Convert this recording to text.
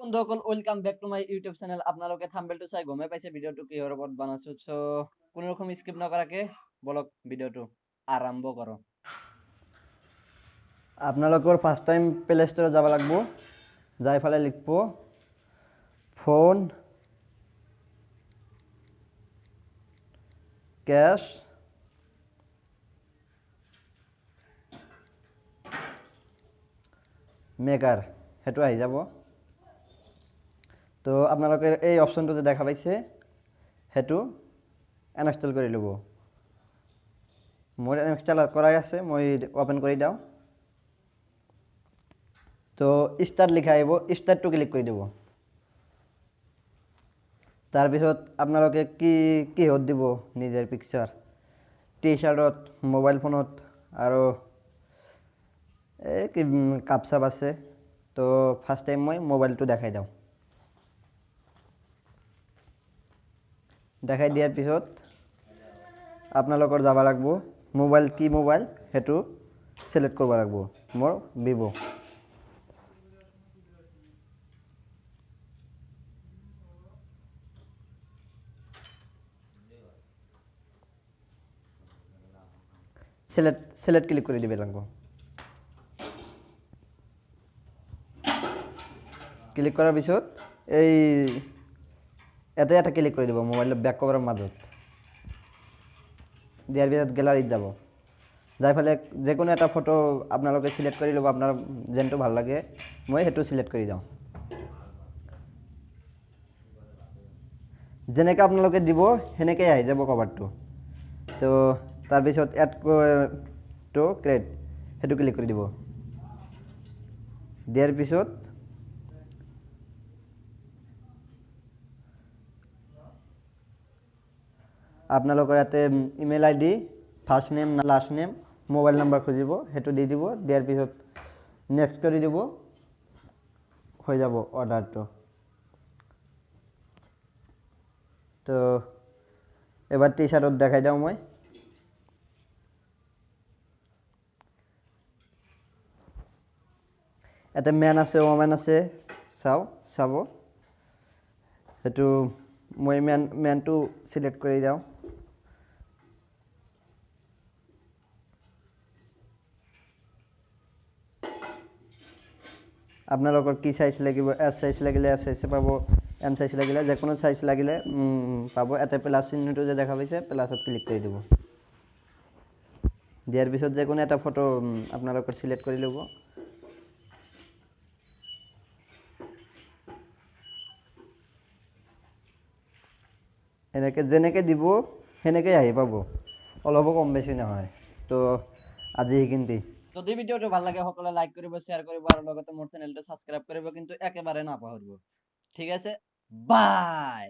বন্ধুসকল welcome back to my YouTube channel. আপোনালোকে থাম্বনেলটো চাই গমে পাইছে ভিডিওটো কিহৰ ওপৰত বনাইছো। সো কোনো ৰকম স্কিপ নকৰাকে বলক ভিডিওটো আৰম্ভ কৰো। আপোনালোকৰ ফাৰ্ষ্ট টাইম প্লে ষ্টৰত যাব লাগিব। যাই ফালে লিখব ফোন কেশ মেকাৰ, সেইটো আহি যাব। তো আপোনালোকে এই অপশ্যনটো যে দেখা পাইছে সেইটো ইনষ্টল কৰি ল'ব। মোৰ ইনষ্টল কৰাই আছে, মই ওপেন কৰি দিওঁ। তো ষ্টাৰ্ট লিখা আহিব, ষ্টাৰ্টটো ক্লিক কৰি দিব। তাৰপিছত আপোনালোকে কিহত দিব নিজৰ পিকচাৰ, টি চাৰ্টত, মোবাইল ফোনত আৰু এই কাপ চাপ আছে। তো ফাৰ্ষ্ট টাইম মই মোবাইলটো দেখাই দিওঁ। দেখাই দিয়াৰ পিছত আপোনালোকৰ যাব লাগিব মোবাইল কি মোবাইল সেইটো সিলেক্ট কৰিব লাগিব। মোৰ ভিভো। সিলেক্ট ক্লিক কৰি দিব লাগিব। ক্লিক কৰাৰ পিছত এই এটা ক্লিক কৰি দিব মোবাইলৰ বেক কভাৰৰ মাজত। দিয়াৰ পিছত গেলাৰীত যাব। যাই ফালে যিকোনো এটা ফটো আপোনালোকে সিলেক্ট কৰি ল'ব, আপোনাৰ যেনটো ভাল লাগে। মই সেইটো সিলেক্ট কৰি দিওঁ। যেনেকৈ আপোনালোকে দিব সেনেকৈ আহি যাব কভাৰটো। তো তাৰপিছত এড টু ক্ৰেড সেইটো ক্লিক কৰি দিব। দিয়াৰ পিছত আপোনালোকৰ ইয়াতে email ID, first name last name, mobile number খুজিব, সেইটো দি দিব। দিয়াৰ পিছত নেক্সট কৰি দিব, হৈ যাব অৰ্ডাৰটো। তো এবাৰ টি চাৰ্টত দেখাই দিওঁ মই। ইয়াতে মেন আছে ওমেন আছে, চাব। সেইটো মই মেনটো সিলেক্ট কৰি দিওঁ। আপোনালোকৰ কি সাইজ লাগিব, এছ সাইজ লাগিলে এছ সাইজ পাব, এম সাইজ লাগিলে যিকোনো সাইজ লাগিলে পাব। এটা প্লাছ চিহ্নটো যে দেখা পাইছে প্লাছত ক্লিক কৰি দিব। দিয়াৰ পিছত যিকোনো এটা ফটো আপোনালোকৰ সিলেক্ট কৰি ল'ব। এনেকৈ যেনেকৈ দিব সেনেকৈ আহি পাব, অলপো কম বেছি নহয়। তো আজি সেইখিনি। যদি ভিডিওটো ভাল লাগে সকলে লাইক কৰিব, শেয়াৰ কৰিব আৰু লগতে মোৰ চেনেলটো সাবস্ক্ৰাইব কৰিব কিন্তু একেবাৰে নাপাহৰিব। ঠিক আছে, বাই।